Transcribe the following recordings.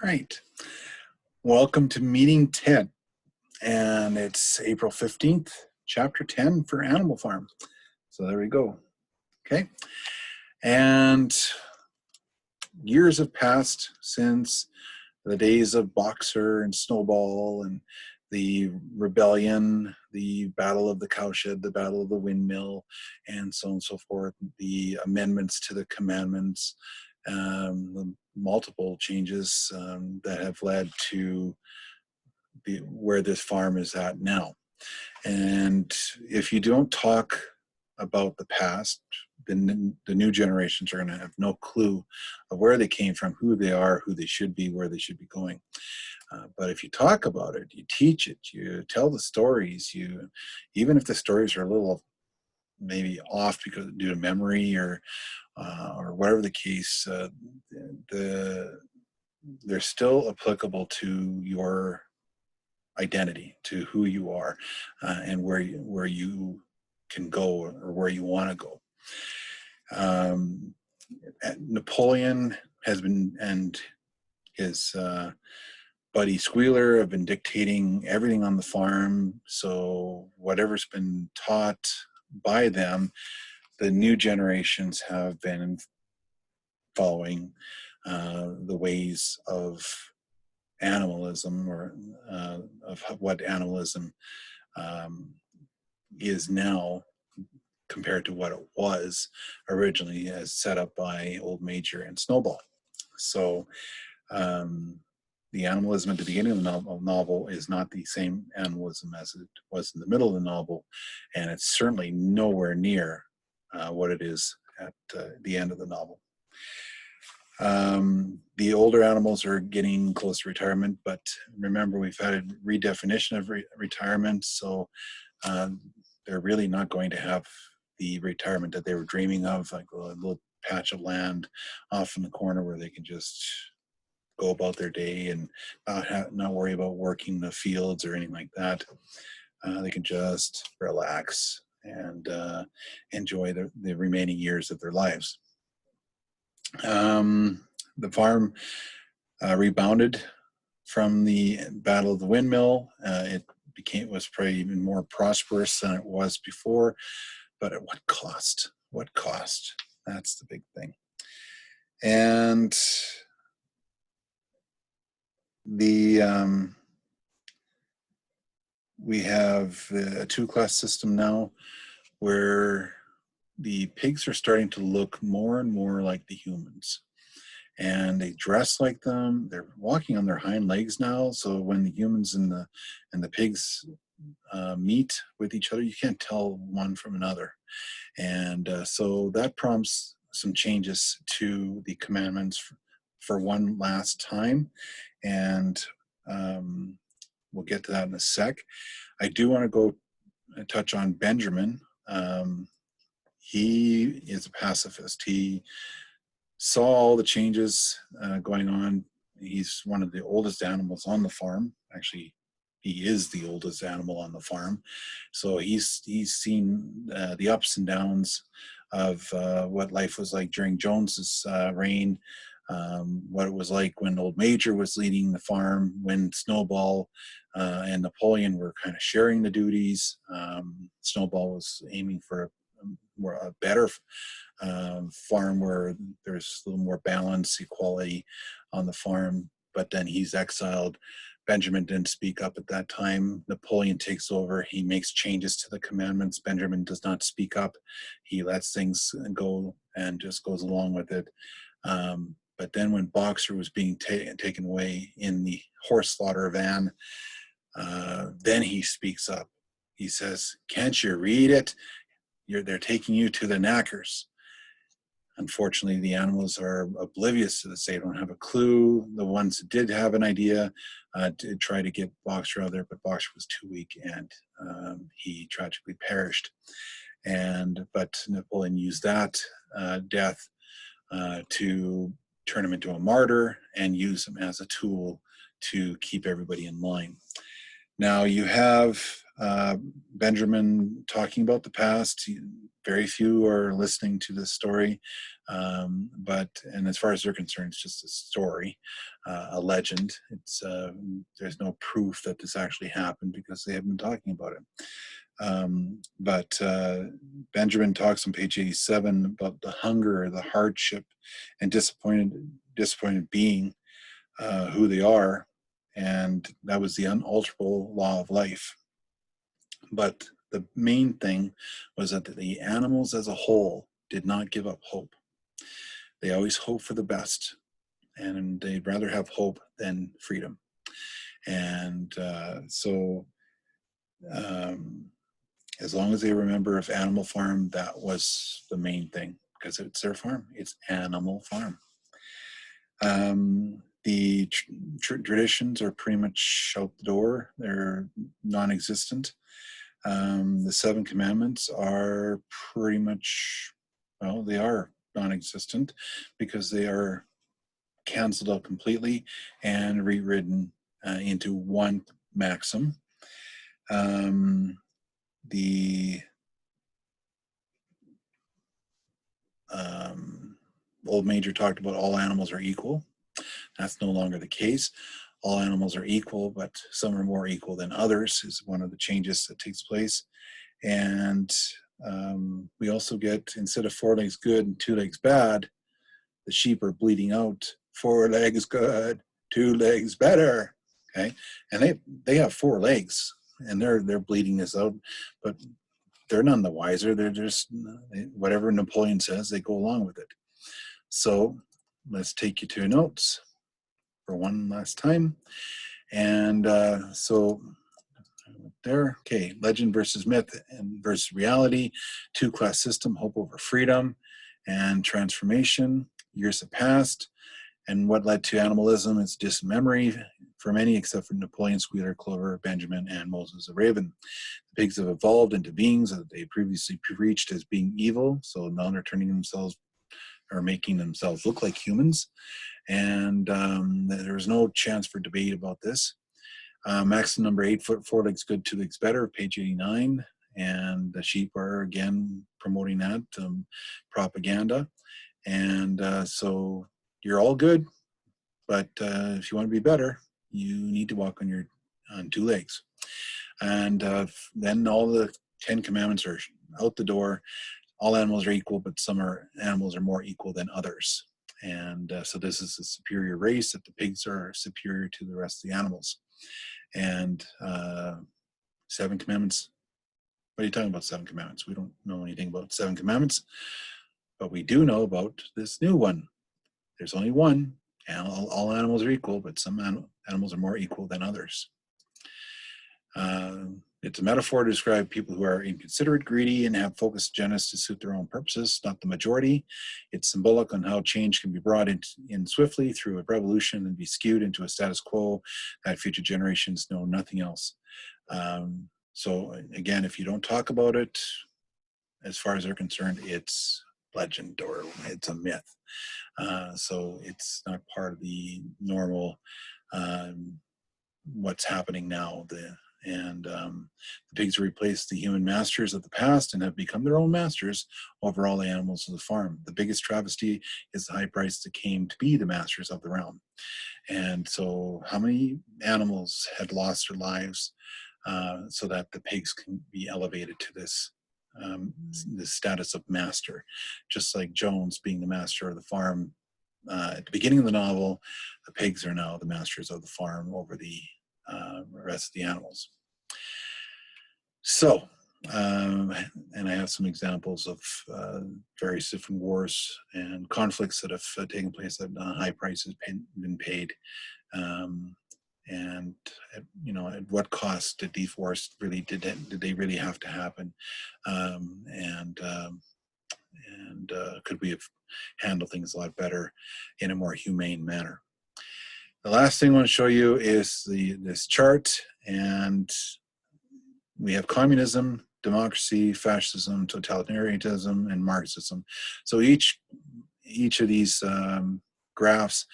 right. Welcome to meeting 10, and it's April 15th, chapter 10 for Animal Farm. So there we go. Okay. And years have passed since the days of Boxer and Snowball and the rebellion, the Battle of the Cowshed, the Battle of the Windmill, and so on and so forth, the amendments to the commandments, the multiple changes that have led to where this farm is at now. And if you don't talk about the past, then the new generations are going to have no clue of where they came from, who they are, who they should be, where they should be going. But if you talk about it, you teach it, you tell the stories, even if the stories are a little maybe off because due to memory or whatever the case, they're still applicable to your identity, to who you are, and where you can go or where you want to go. Napoleon has been, and his buddy Squealer have been dictating everything on the farm. So whatever's been taught by them, the new generations have been following the ways of animalism, or of what animalism is now compared to what it was originally, as set up by Old Major and Snowball. So the animalism at the beginning of the novel is not the same animalism as it was in the middle of the novel, and it's certainly nowhere near what it is at the end of the novel. The older animals are getting close to retirement, but remember, we've had a redefinition of retirement, so they're really not going to have the retirement that they were dreaming of, like a little patch of land off in the corner where they can just go about their day and not worry about working the fields or anything like that. They can just relax and enjoy the remaining years of their lives. The farm rebounded from the Battle of the Windmill. It was probably even more prosperous than it was before, but at what cost? What cost? That's the big thing. And we have a two-class system now, where the pigs are starting to look more and more like the humans, and they dress like them. They're walking on their hind legs now, so when the humans and the pigs meet with each other, you can't tell one from another. And so that prompts some changes to the commandments for one last time, and we'll get to that in a sec. I do want to go touch on Benjamin. He is a pacifist. He saw all the changes going on. He's one of the oldest animals on the farm. Actually, he is the oldest animal on the farm. So he's seen the ups and downs of what life was like during Jones's reign, what it was like when Old Major was leading the farm, when Snowball and Napoleon were kind of sharing the duties. Snowball was aiming for a better farm where there's a little more balance, equality on the farm, but then he's exiled. Benjamin didn't speak up at that time. Napoleon takes over. He makes changes to the commandments. Benjamin does not speak up. He lets things go and just goes along with it. But then when Boxer was being taken away in the horse slaughter van, then he speaks up. He says, "Can't you read it? They're taking you to the knackers." Unfortunately, the animals are oblivious to this. They don't have a clue. The ones that did have an idea did try to get Boxer out there, but Boxer was too weak, and he tragically perished. But Napoleon used that death to turn him into a martyr and use him as a tool to keep everybody in line. Now you have Benjamin talking about the past. Very few are listening to this story, and as far as they're concerned, it's just a story, a legend. There's no proof that this actually happened because they haven't been talking about it. But Benjamin talks on page 87 about the hunger, the hardship, and disappointed being who they are, and that was the unalterable law of life. But the main thing was that the animals as a whole did not give up hope. They always hope for the best, and they'd rather have hope than freedom. And as long as they were a member of Animal Farm, that was the main thing, because it's their farm. It's Animal Farm. The traditions are pretty much out the door. They're non-existent. The 7 commandments are pretty much, well, they are non-existent because they are canceled out completely and rewritten into one maxim. The Old Major talked about all animals are equal. That's no longer the case. All animals are equal, but some are more equal than others is one of the changes that takes place. And we also get, instead of 4 legs good and 2 legs bad, the sheep are bleeding out 4 legs good, 2 legs better. Okay, and they have 4 legs, and they're bleeding this out, but they're none the wiser. They're just, whatever Napoleon says, they go along with it. So let's take you to notes for one last time. And so there, okay, legend versus myth and versus reality, 2-class system, hope over freedom, and transformation, years have passed. And what led to animalism is distant memory for many, except for Napoleon, Squealer, Clover, Benjamin, and Moses the Raven. The pigs have evolved into beings that they previously preached as being evil, so now they're turning themselves or making themselves look like humans. And there was no chance for debate about this. Maxim number 8, 4 legs good, 2 legs better, page 89. And the sheep are again promoting that propaganda. And so you're all good, but if you want to be better, you need to walk on 2 legs. And then all the 10 commandments are out the door. All animals are equal, but some animals are more equal than others. And so this is a superior race, that the pigs are superior to the rest of the animals. And 7 commandments, what are you talking about 7 commandments? We don't know anything about 7 commandments, but we do know about this new one. There's only one, and all animals are equal, but some animals are more equal than others. It's a metaphor to describe people who are inconsiderate, greedy, and have focused agendas to suit their own purposes, not the majority. It's symbolic on how change can be brought in swiftly through a revolution and be skewed into a status quo that future generations know nothing else. So again, if you don't talk about it, as far as they're concerned, it's legend or it's a myth. So it's not part of the normal what's happening now. The pigs replaced the human masters of the past and have become their own masters over all the animals of the farm. The biggest travesty is the high price that came to be the masters of the realm. And so how many animals had lost their lives so that the pigs can be elevated to this status of master? Just like Jones being the master of the farm at the beginning of the novel, the pigs are now the masters of the farm over the rest of the animals. So, and I have some examples of various different wars and conflicts that have taken place at high prices been paid. And at what cost did these wars did they really have to happen? And could we have handled things a lot better in a more humane manner? The last thing I want to show you is this chart, and we have communism, democracy, fascism, totalitarianism, and Marxism. So each of these graphs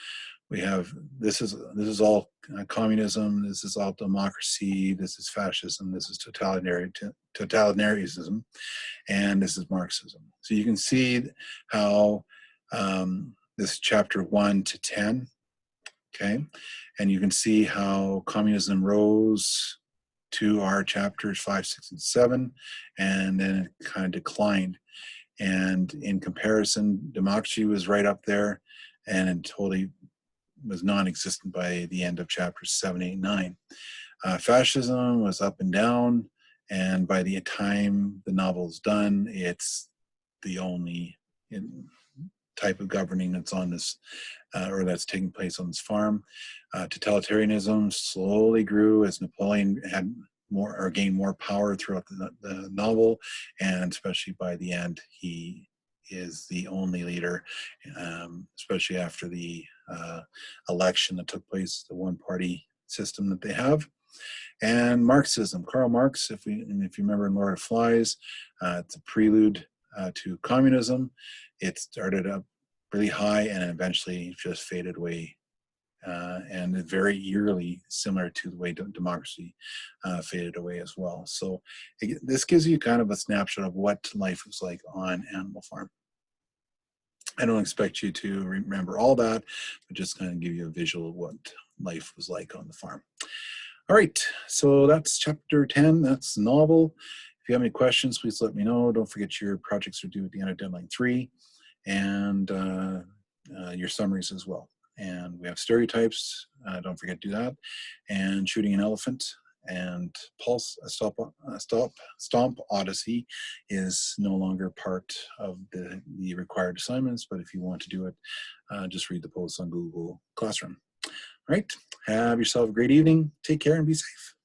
We have, this is all communism, this is all democracy, this is fascism, this is totalitarianism, and this is Marxism. So you can see how this is chapter 1 to 10, okay? And you can see how communism rose to our chapters 5, 6, and 7, and then it kind of declined. And in comparison, democracy was right up there, and it totally was non-existent by the end of chapters 7, 8, 9. Fascism was up and down, and by the time the novel's done, it's the only type of governing that's on this, or that's taking place on this farm. Totalitarianism slowly grew as Napoleon had more or gained more power throughout the novel, and especially by the end, he is the only leader, especially after the election that took place, the one-party system that they have. And Marxism, Karl Marx, if you remember in Lord of Flies, it's a prelude to communism. It started up really high and eventually just faded away, and very eerily similar to the way democracy faded away as well. So this gives you kind of a snapshot of what life was like on Animal Farm. I don't expect you to remember all that, but just kind of give you a visual of what life was like on the farm. All right, so that's chapter 10, that's the novel. If you have any questions, please let me know. Don't forget your projects are due at the end of deadline 3, and your summaries as well. And we have stereotypes, don't forget to do that, and shooting an elephant, and Pulse Stomp Odyssey is no longer part of the required assignments, but if you want to do it, just read the posts on Google Classroom. All right, have yourself a great evening. Take care and be safe.